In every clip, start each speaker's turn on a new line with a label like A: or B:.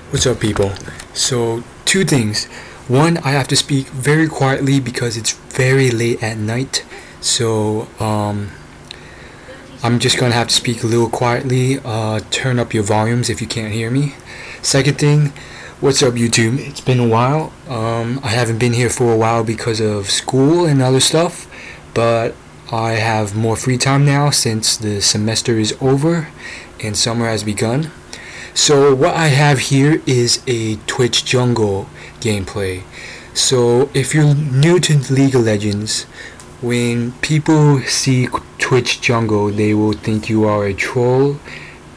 A: What's up, people? So, two things. One, I have to speak very quietly because it's very late at night. So, I'm just gonna have to speak a little quietly. Turn up your volumes if you can't hear me. Second thing, what's up, YouTube? It's been a while. I haven't been here for a while because of school and other stuff, but I have more free time now since the semester is over and summer has begun. So what I have here is a Twitch Jungle gameplay. So if you're new to League of Legends, when people see Twitch Jungle, they will think you are a troll,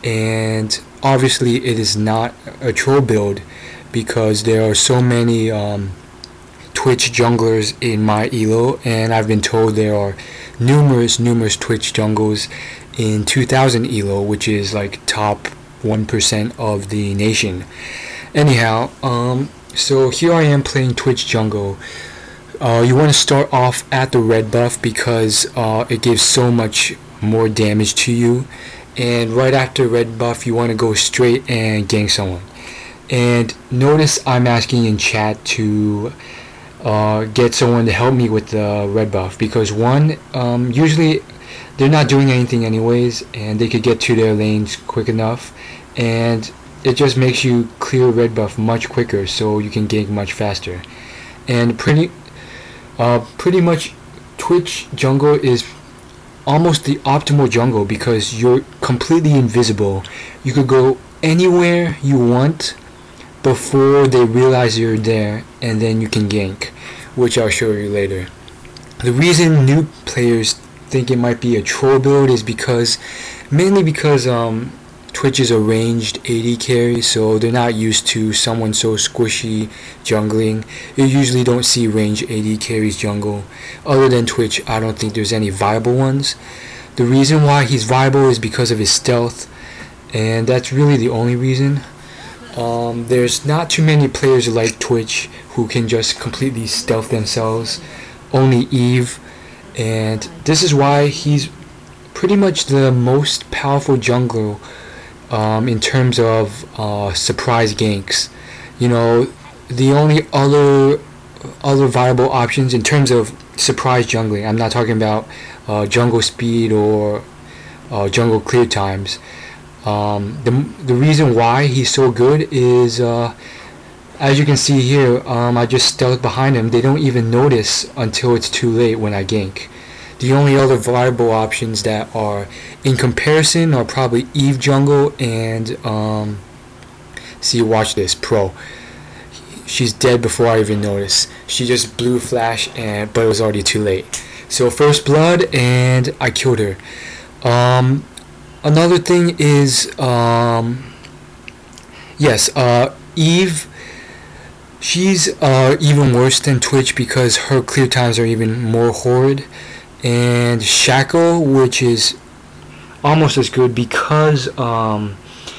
A: and obviously it is not a troll build because there are so many Twitch junglers in my elo, and I've been told there are numerous Twitch jungles in 2000 elo, which is like top 1% of the nation. Anyhow, so here I am playing Twitch Jungle. You want to start off at the red buff because it gives so much more damage to you, and right after red buff you want to go straight and gank someone. And notice I'm asking in chat to get someone to help me with the red buff because one, usually they're not doing anything anyways and they could get to their lanes quick enough, and it just makes you clear red buff much quicker so you can gank much faster. And pretty much Twitch Jungle is almost the optimal jungle because you're completely invisible. You could go anywhere you want before they realize you're there, and then you can gank, which I'll show you later. The reason new players think it might be a troll build is mainly because Twitch is a ranged AD carry, so they're not used to someone so squishy jungling. You usually don't see ranged AD carries jungle. Other than Twitch, I don't think there's any viable ones. The reason why he's viable is because of his stealth, and that's really the only reason. There's not too many players like Twitch who can just completely stealth themselves. Only Eve, and this is why he's pretty much the most powerful jungler in terms of surprise ganks. You know, the only other viable options in terms of surprise jungling, I'm not talking about jungle speed or jungle clear times. The reason why he's so good is as you can see here, I just stealth behind him. They don't even notice until it's too late when I gank. The only other viable options that are in comparison are probably Eve jungle and see, watch this, Pro. She's dead before I even notice. She just blew flash, but it was already too late. So first blood, and I killed her. Another thing is yes, Eve. She's even worse than Twitch because her clear times are even more horrid. And Shackle, which is almost as good because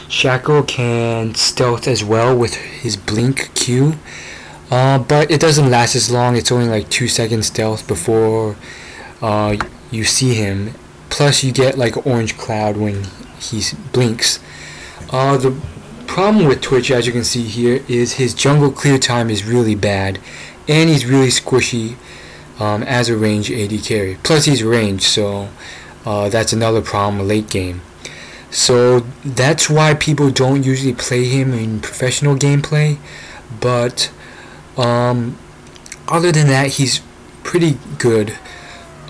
A: Shackle can stealth as well with his blink Q, but it doesn't last as long. It's only like 2 second stealth before you see him. Plus you get like orange cloud when he blinks. The problem with Twitch, as you can see here, is his jungle clear time is really bad, and he's really squishy as a range AD carry. Plus he's ranged, so that's another problem late game. So that's why people don't usually play him in professional gameplay, but other than that, he's pretty good.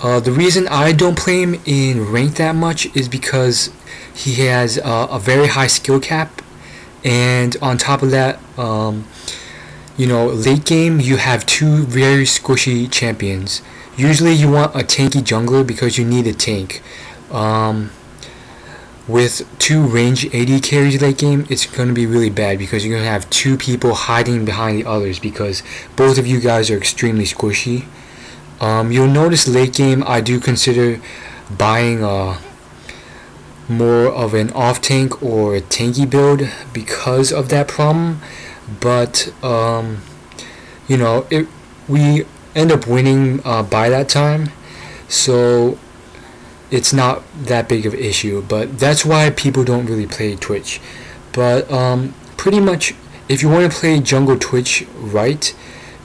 A: The reason I don't play him in rank that much is because he has a very high skill cap, and on top of that, you know, late game you have two very squishy champions. Usually you want a tanky jungler because you need a tank. With two range AD carries late game, it's going to be really bad because you're going to have two people hiding behind the others because both of you guys are extremely squishy. You'll notice late game I do consider buying more of an off tank or a tanky build because of that problem, but you know, we end up winning by that time, so it's not that big of an issue. But that's why people don't really play Twitch. But pretty much If you want to play jungle Twitch right,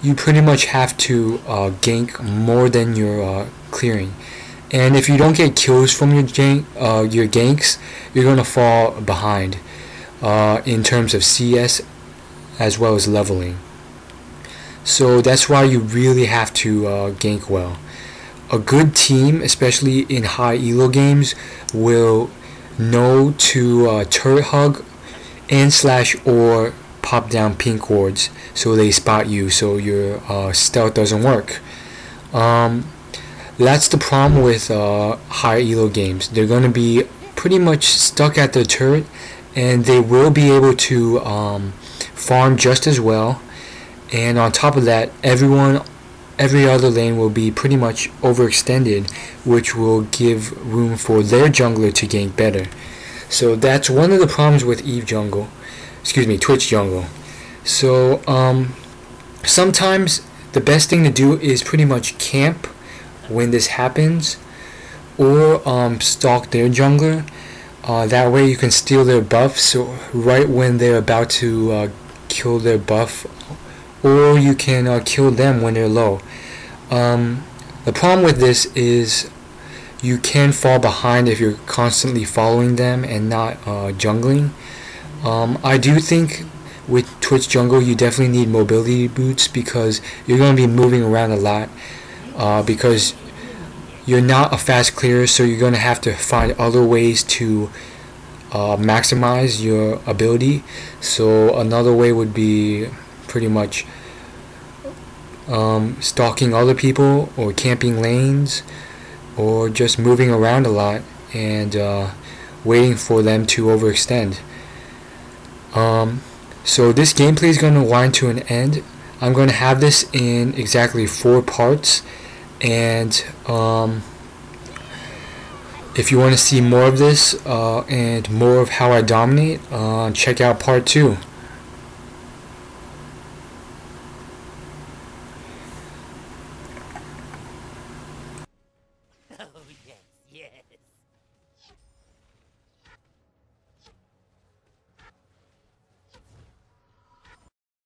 A: you pretty much have to gank more than you're clearing. And if you don't get kills from your ganks, you're gonna fall behind in terms of CS as well as leveling. So that's why you really have to gank well. A good team, especially in high elo games, will know to turret hug and slash or pop down pink wards so they spot you, so your stealth doesn't work. That's the problem with high elo games. They're going to be pretty much stuck at the turret, and they will be able to farm just as well. And on top of that, every other lane will be pretty much overextended, which will give room for their jungler to gank better. So that's one of the problems with Twitch jungle. So sometimes the best thing to do is pretty much camp when this happens, or stalk their jungler. That way you can steal their buff, so right when they're about to kill their buff, or you can kill them when they're low. The problem with this is you can fall behind if you're constantly following them and not jungling. I do think with Twitch jungle you definitely need mobility boots, because you're going to be moving around a lot, because you're not a fast clearer, so you're going to have to find other ways to maximize your ability. So another way would be pretty much stalking other people, or camping lanes, or just moving around a lot and waiting for them to overextend. So this gameplay is going to wind to an end. I'm going to have this in exactly 4 parts, and if you want to see more of this and more of how I dominate, check out part 2.
B: Oh, yes, yes.